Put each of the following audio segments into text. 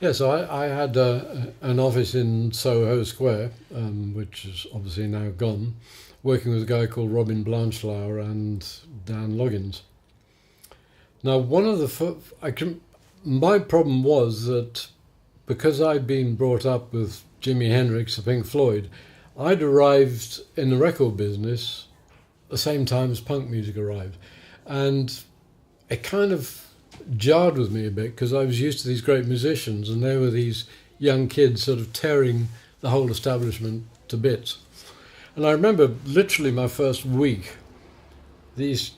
Yeah, so I had an office in Soho Square, which is obviously now gone, working with a guy called Robin Blanchflower and Dan Loggins. Now, one of the my problem was that because I'd been brought up with Jimi Hendrix and Pink Floyd, I'd arrived in the record business the same time as punk music arrived, and it kind of jarred with me a bit because I was used to these great musicians and there were these young kids sort of tearing the whole establishment to bits. And I remember literally my first week, these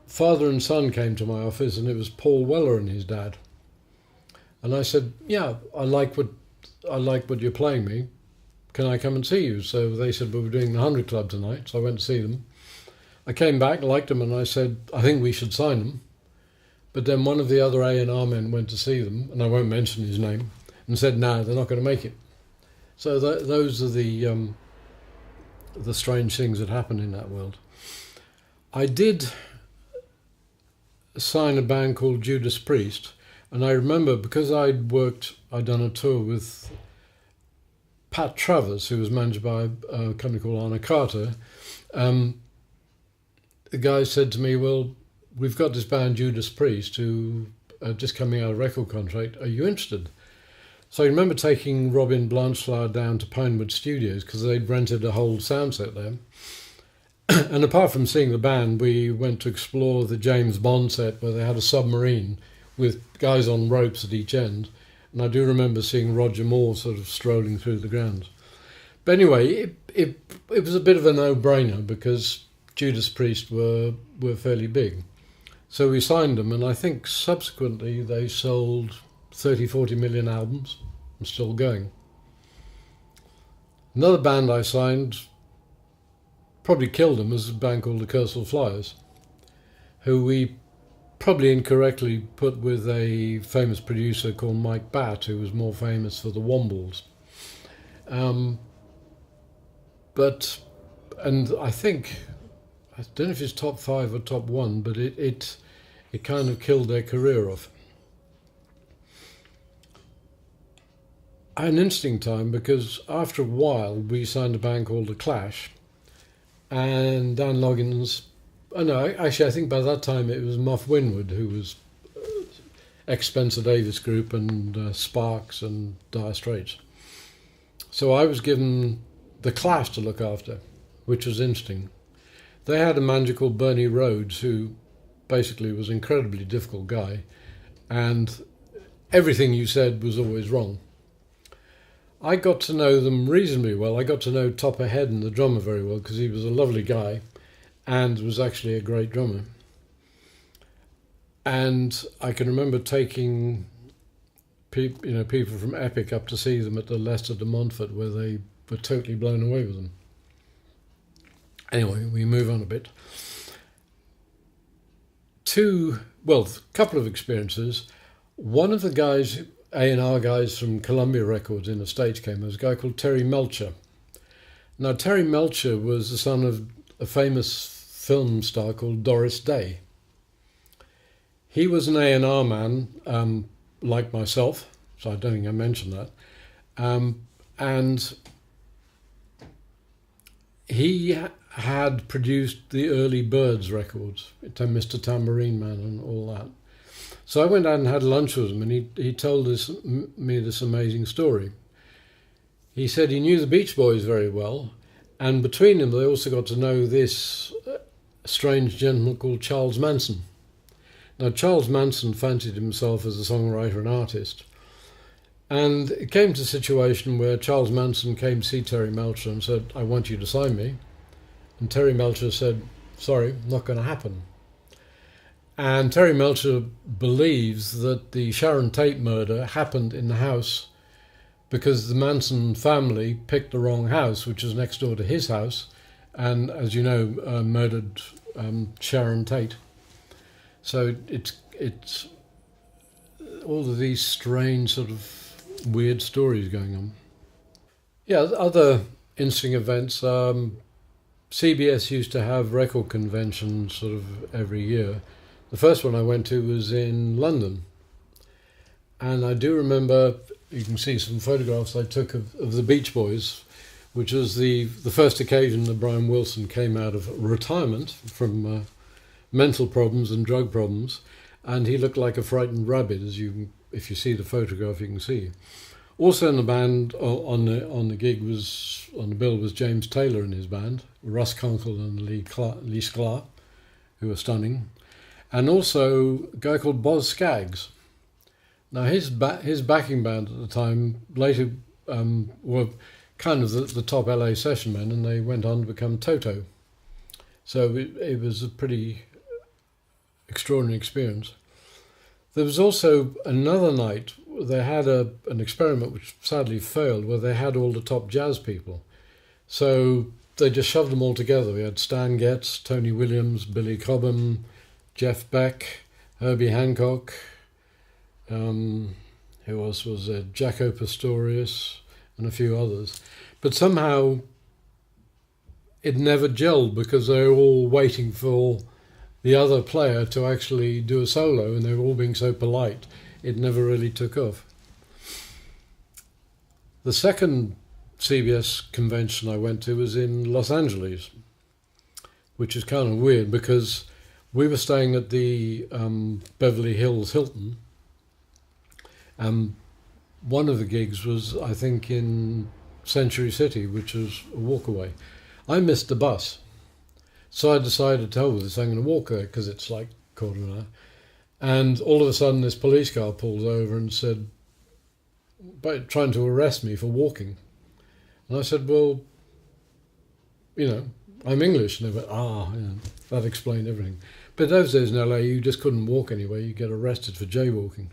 father and son came to my office and it was Paul Weller and his dad. And I said, "Yeah, I like what you're playing me. Can I come and see you?" So they said, "Well, we're doing the 100 Club tonight." So I went to see them. I came back, liked them, and I said, "I think we should sign them." But then one of the other A&R men went to see them, and I won't mention his name, and said, "No, they're not going to make it." So those are the strange things that happen in that world. I did sign a band called Judas Priest, and I remember because I'd done a tour with Pat Travers, who was managed by a company called Anna Carter. The guy said to me, "Well, we've got this band Judas Priest who are just coming out of a record contract. Are you interested?" So I remember taking Robin Blanchflower down to Pinewood Studios because they'd rented a whole sound set there. And apart from seeing the band, we went to explore the James Bond set where they had a submarine with guys on ropes at each end. And I do remember seeing Roger Moore sort of strolling through the grounds. But anyway, it was a bit of a no-brainer because Judas Priest were fairly big. So we signed them, and I think subsequently they sold 30, 40 million albums and still going. Another band I signed, probably killed them, was a band called the Kersal Flyers, who we probably incorrectly put with a famous producer called Mike Batt, who was more famous for the Wombles. And I think, I don't know if it's top 5 or top 1, but it kind of killed their career off. I had an interesting time because after a while we signed a band called The Clash, and Dan Loggins, I think by that time it was Muff Winwood, who was ex-Spencer Davis Group and Sparks and Dire Straits. So I was given The Clash to look after, which was interesting. They had a manager called Bernie Rhodes, who basically was an incredibly difficult guy, and everything you said was always wrong. I got to know them reasonably well. I got to know Topper Headon, the drummer, very well because he was a lovely guy and was actually a great drummer. And I can remember taking people from Epic up to see them at the Leicester de Montfort, where they were totally blown away with them. Anyway, we move on a bit. A couple of experiences. One of the guys, A&R guys from Columbia Records in the States came. There was a guy called Terry Melcher. Now, Terry Melcher was the son of a famous film star called Doris Day. He was an A&R man, like myself, so I don't think I mentioned that. And he had produced the early Birds records, Mr. Tambourine Man and all that. So I went out and had lunch with him, and he told me this amazing story. He said he knew the Beach Boys very well, and between them they also got to know this strange gentleman called Charles Manson. Now, Charles Manson fancied himself as a songwriter and artist, and it came to a situation where Charles Manson came to see Terry Melcher and said, "I want you to sign me." And Terry Melcher said, "Sorry, not going to happen." And Terry Melcher believes that the Sharon Tate murder happened in the house because the Manson family picked the wrong house, which was next door to his house, and, as you know, murdered Sharon Tate. So it's all of these strange sort of weird stories going on. Yeah, other interesting events. CBS used to have record conventions sort of every year. The first one I went to was in London, And I do remember, you can see some photographs I took of the Beach Boys, which was the first occasion that Brian Wilson came out of retirement from mental problems and drug problems, and he looked like a frightened rabbit, if you see the photograph, you can see. Also in the band on the gig was on the bill was James Taylor and his band, Russ Conkle and Lee Sklar, who were stunning, and also a guy called Boz Scaggs. Now his backing band at the time later were kind of the top LA session men, and they went on to become Toto. So it was a pretty extraordinary experience. There was also another night they had an experiment which sadly failed, where they had all the top jazz people. So they just shoved them all together. We had Stan Getz, Tony Williams, Billy Cobham, Jeff Beck, Herbie Hancock, who else was there? Jaco Pastorius, and a few others. But somehow it never gelled because they were all waiting for the other player to actually do a solo, and they were all being so polite, it never really took off. The second CBS convention I went to was in Los Angeles, which is kind of weird because we were staying at the Beverly Hills Hilton, and one of the gigs was, I think, in Century City, which was a walk away. I missed the bus. So I decided to hell with this, I'm going to walk there because it's like a quarter of an hour. And all of a sudden this police car pulls over and said, trying to arrest me for walking. And I said, well, I'm English. And they went, that explained everything. But those days in LA, you just couldn't walk anywhere. You get arrested for jaywalking.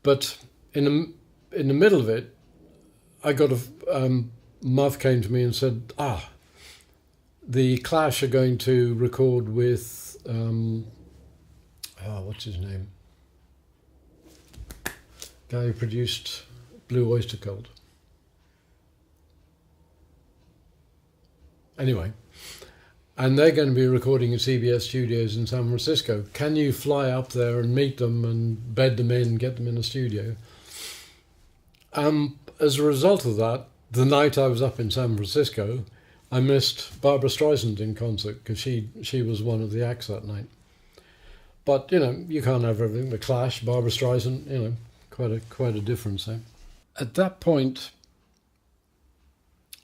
But in the middle of it, I got Muff came to me and said, the Clash are going to record with, what's his name? Guy who produced Blue Oyster Cult. Anyway, and they're going to be recording in CBS studios in San Francisco. Can you fly up there and meet them and bed them in, get them in a studio? As a result of that, the night I was up in San Francisco, I missed Barbra Streisand in concert because she was one of the acts that night. But, you can't have everything. The Clash, Barbra Streisand, quite a difference there. At that point,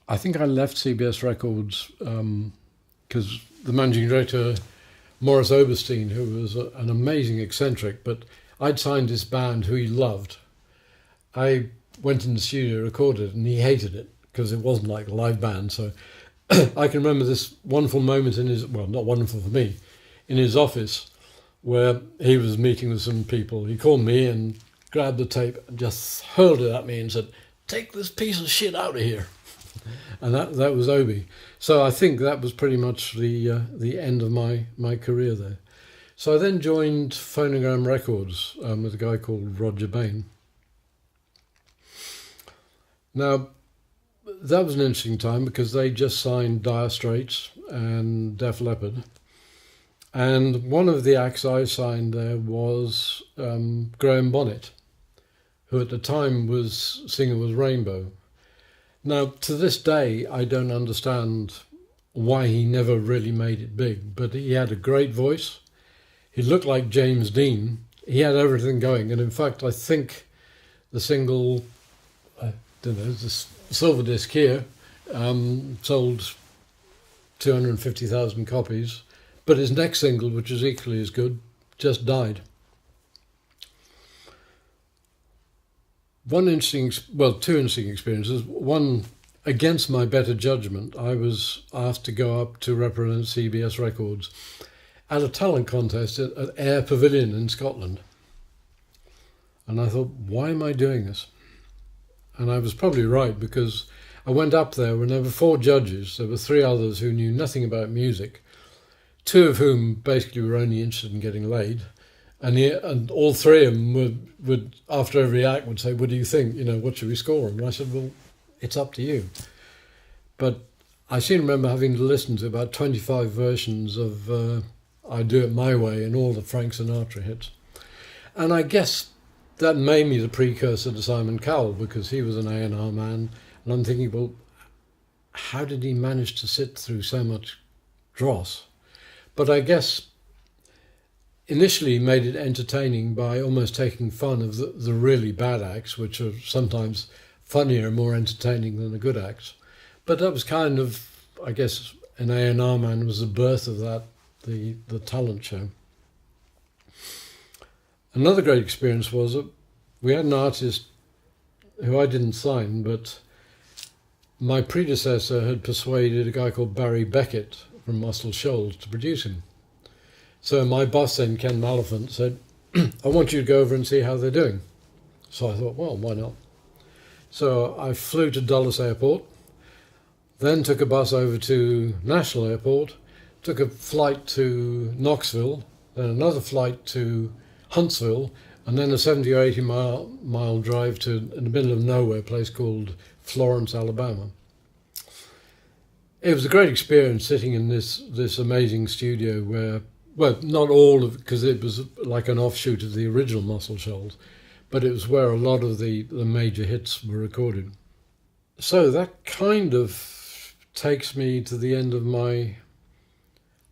I think I left CBS Records because the managing director, Morris Oberstein, who was an amazing eccentric, but I'd signed this band who he loved. I went in the studio, recorded it, and he hated it because it wasn't like a live band. So I can remember this wonderful moment in his, well, not wonderful for me, in his office where he was meeting with some people. He called me and grabbed the tape and just hurled it at me and said, "Take this piece of shit out of here." And that was Obi. So I think that was pretty much the end of my career there. So I then joined Phonogram Records with a guy called Roger Bain. Now, that was an interesting time because they just signed Dire Straits and Def Leppard. And one of the acts I signed there was Graham Bonnet, who at the time singer was Rainbow. Now, to this day, I don't understand why he never really made it big, but he had a great voice. He looked like James Dean. He had everything going. And in fact, I think the single, the silver disc here, sold 250,000 copies. But his next single, which is equally as good, just died. Two interesting experiences. One, against my better judgment, I was asked to go up to represent CBS Records at a talent contest at Ayr Pavilion in Scotland. And I thought, why am I doing this? And I was probably right, because I went up there when there were 4 judges. There were 3 others who knew nothing about music, 2 of whom basically were only interested in getting laid. And all 3 of them would, after every act, would say, "What do you think? What should we score them?" And I said, "Well, it's up to you." But I seem to remember having to listen to about 25 versions of I Do It My Way and all the Frank Sinatra hits. And I guess that made me the precursor to Simon Cowell, because he was an A&R man, and I'm thinking, well, how did he manage to sit through so much dross? But I guess initially he made it entertaining by almost taking fun of the really bad acts, which are sometimes funnier and more entertaining than the good acts. But that was kind of, I guess, an A&R man was the birth of that, the talent show. Another great experience was that we had an artist who I didn't sign, but my predecessor had persuaded a guy called Barry Beckett from Muscle Shoals to produce him. So my boss then, Ken Maliphant, said, I want you to go over and see how they're doing. So I thought, well, why not? So I flew to Dulles Airport, then took a bus over to National Airport, took a flight to Knoxville, then another flight to Huntsville, and then a 70 or 80 mile drive to in the middle of nowhere, a place called Florence, Alabama. It was a great experience sitting in this amazing studio where, well, not all of, because it was like an offshoot of the original Muscle Shoals, but it was where a lot of the major hits were recorded. So that kind of takes me to the end of my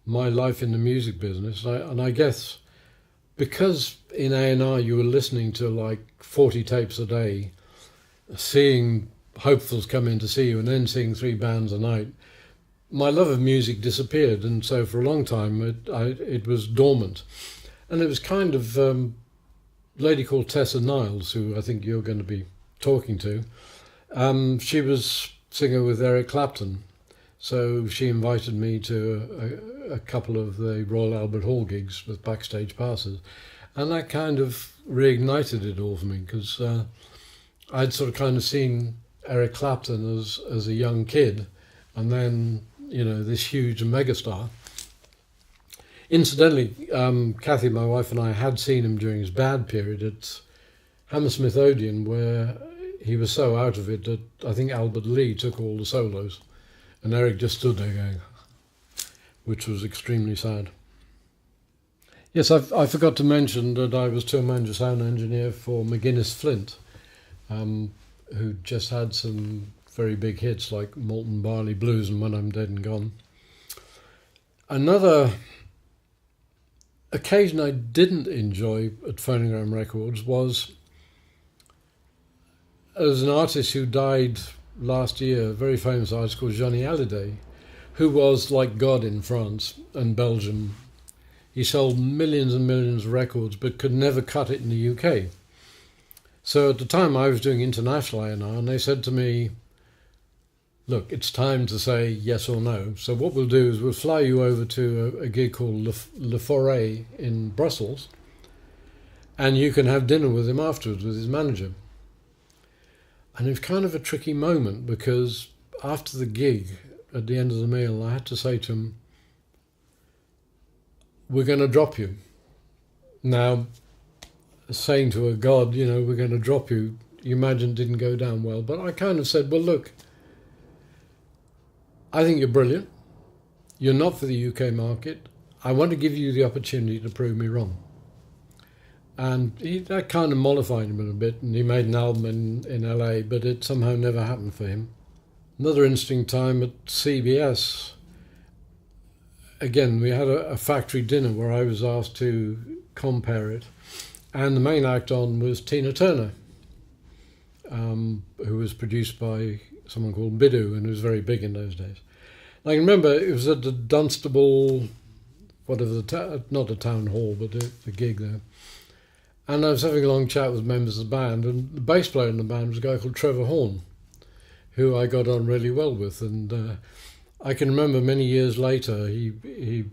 life in the music business, and I guess because in A&R you were listening to like 40 tapes a day, seeing hopefuls come in to see you and then seeing 3 bands a night, my love of music disappeared, and so for a long time it was dormant. And it was kind of a lady called Tessa Niles, who I think you're going to be talking to. She was singer with Eric Clapton, so she invited me to a couple of the Royal Albert Hall gigs with backstage passes, and that kind of reignited it all for me, because I'd sort of kind of seen Eric Clapton as a young kid, and then, you know, this huge megastar. Incidentally, Kathy, my wife, and I had seen him during his bad period at Hammersmith Odeon, where he was so out of it that I think Albert Lee took all the solos, and Eric just stood there going, which was extremely sad. Yes, I forgot to mention that I was tour manager, sound engineer for McGuinness Flint, who just had some very big hits like Molten Barley Blues and When I'm Dead and Gone. Another occasion I didn't enjoy at Phonogram Records was as an artist who died last year, a very famous artist called Johnny Hallyday, who was like God in France and Belgium. He sold millions and millions of records but could never cut it in the UK. So at the time I was doing international A&R, and they said to me, look, it's time to say yes or no. So what we'll do is we'll fly you over to a gig called Le Forêt in Brussels, and you can have dinner with him afterwards with his manager. And it was kind of a tricky moment, because after the gig, at the end of the meal, I had to say to him, we're going to drop you. Now, saying to a god, you know, we're going to drop you, you imagine didn't go down well. But I kind of said, well, look, I think you're brilliant. You're not for the UK market. I want to give you the opportunity to prove me wrong. And that kind of mollified him a bit, and he made an album in LA, but it somehow never happened for him. Another interesting time at CBS, again, we had a factory dinner where I was asked to compare it, and the main act on was Tina Turner, who was produced by someone called Bidoo, and was very big in those days. I can remember it was at the Dunstable, whatever, not the town hall, but the gig there. And I was having a long chat with members of the band, and the bass player in the band was a guy called Trevor Horn, who I got on really well with. And I can remember many years later, he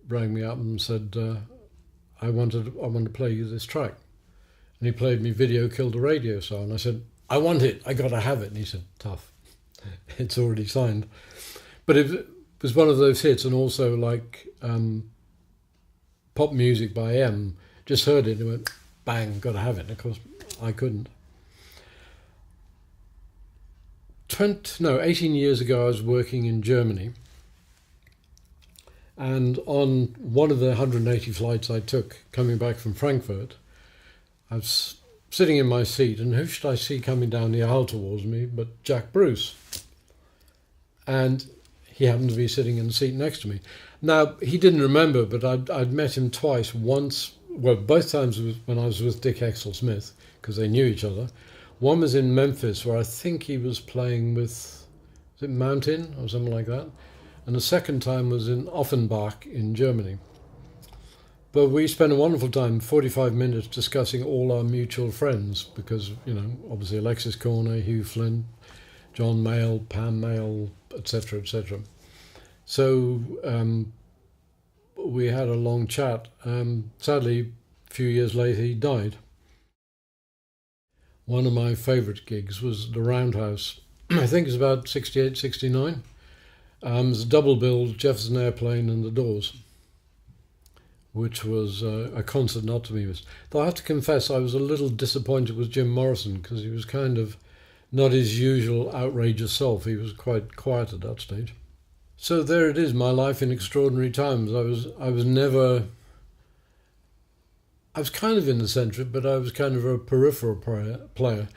rang me up and said, I want to play you this track. And he played me Video Killed the Radio Star, and I said, I want it, I got to have it. And he said, tough, it's already signed. But it was one of those hits, and also like pop music by M, just heard it and went, bang, got to have it. And of course, I couldn't. 18 years ago, I was working in Germany. And on one of the 180 flights I took coming back from Frankfurt, I was sitting in my seat, and who should I see coming down the aisle towards me but Jack Bruce. And he happened to be sitting in the seat next to me. Now, he didn't remember, but I'd met him twice. Once, well, both times was when I was with Dick Exel-Smith, because they knew each other. One was in Memphis, where I think he was playing with, is it Mountain or something like that? And the second time was in Offenbach in Germany. But we spent a wonderful time, 45 minutes, discussing all our mutual friends, because, obviously Alexis Corner, Hugh Flint, John Mayall, Pam Mayall, etc., etc. So we had a long chat. Sadly, a few years later, he died. One of my favourite gigs was the Roundhouse. I think it was about 68, 69. It was a double bill, Jefferson Airplane and The Doors, which was a concert not to be missed. Though I have to confess, I was a little disappointed with Jim Morrison, because he was kind of not his usual outrageous self. He was quite quiet at that stage. So there it is, my life in extraordinary times. I was kind of in the centre, but I was kind of a peripheral player.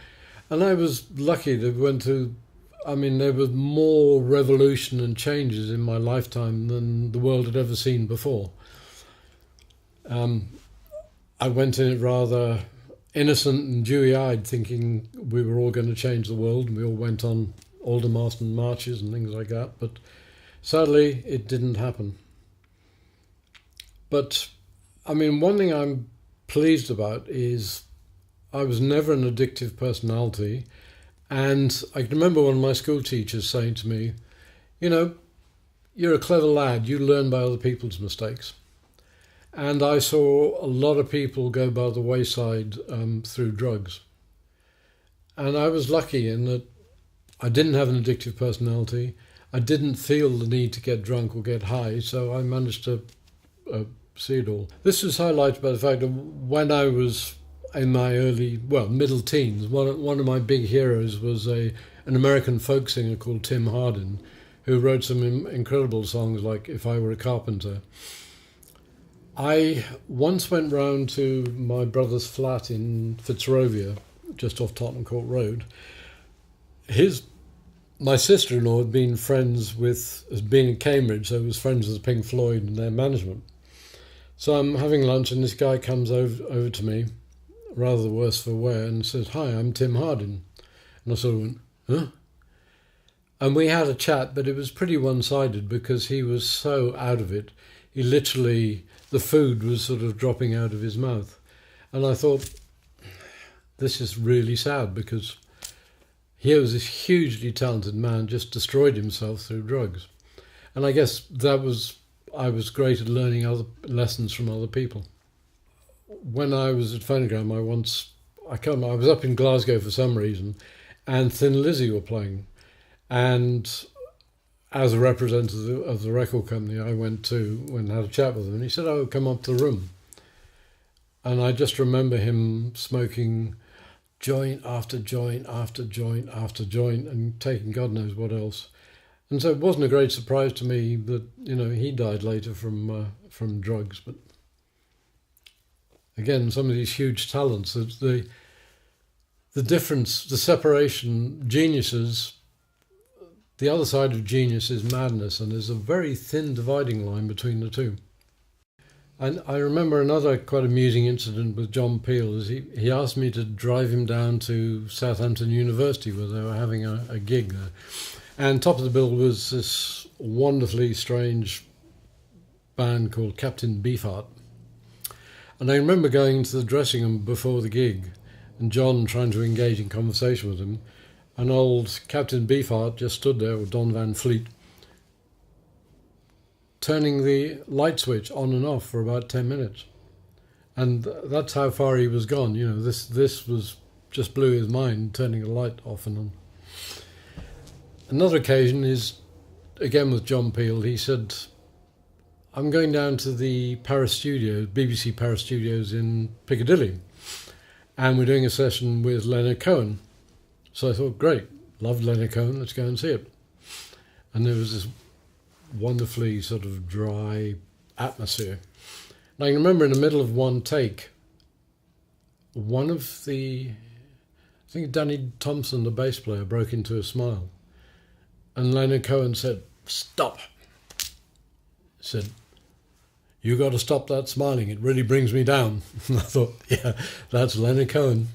And I was lucky to there was more revolution and changes in my lifetime than the world had ever seen before. I went in it rather innocent and dewy-eyed, thinking we were all going to change the world, and we all went on Aldermaston marches and things like that, but sadly it didn't happen. But one thing I'm pleased about is I was never an addictive personality, and I can remember one of my school teachers saying to me, you're a clever lad, you learn by other people's mistakes. And I saw a lot of people go by the wayside through drugs. And I was lucky in that I didn't have an addictive personality. I didn't feel the need to get drunk or get high, so I managed to see it all. This was highlighted by the fact that when I was in my middle teens, one of my big heroes was an American folk singer called Tim Hardin, who wrote some incredible songs like If I Were a Carpenter. I once went round to my brother's flat in Fitzrovia, just off Tottenham Court Road. My sister-in-law had been in Cambridge, so was friends with Pink Floyd and their management. So I'm having lunch, and this guy comes over to me, rather the worse for wear, and says, "Hi, I'm Tim Hardin." And I sort of went, "Huh?" And we had a chat, but it was pretty one-sided because he was so out of it. He literally, the food was sort of dropping out of his mouth. And I thought, this is really sad, because here was this hugely talented man just destroyed himself through drugs. And I guess I was great at learning other lessons from other people. When I was at Phonogram, I was up in Glasgow for some reason, and Thin Lizzy were playing. And as a representative of the record company, I went and had a chat with him, and he said, "Oh, come up to the room." And I just remember him smoking joint after joint after joint after joint and taking God knows what else. And so it wasn't a great surprise to me that, he died later from drugs. But again, some of these huge talents, the difference, the separation, geniuses. The other side of genius is madness, and there's a very thin dividing line between the two. And I remember another quite amusing incident with John Peel. Is he asked me to drive him down to Southampton University, where they were having a gig there. And top of the bill was this wonderfully strange band called Captain Beefheart. And I remember going into the dressing room before the gig, and John trying to engage in conversation with him. And old Captain Beefheart just stood there, or Don Van Fleet, turning the light switch on and off for about 10 minutes. And that's how far he was gone. This was just blew his mind, turning the light off and on. Another occasion is, again with John Peel, he said, "I'm going down to the Paris studio, BBC Paris Studios in Piccadilly, and we're doing a session with Leonard Cohen." So I thought, great, loved Leonard Cohen, let's go and see it. And there was this wonderfully sort of dry atmosphere. And I can remember in the middle of one take, one of I think Danny Thompson, the bass player, broke into a smile. And Leonard Cohen said, "Stop." He said, "You got to stop that smiling. It really brings me down." And I thought, yeah, that's Leonard Cohen.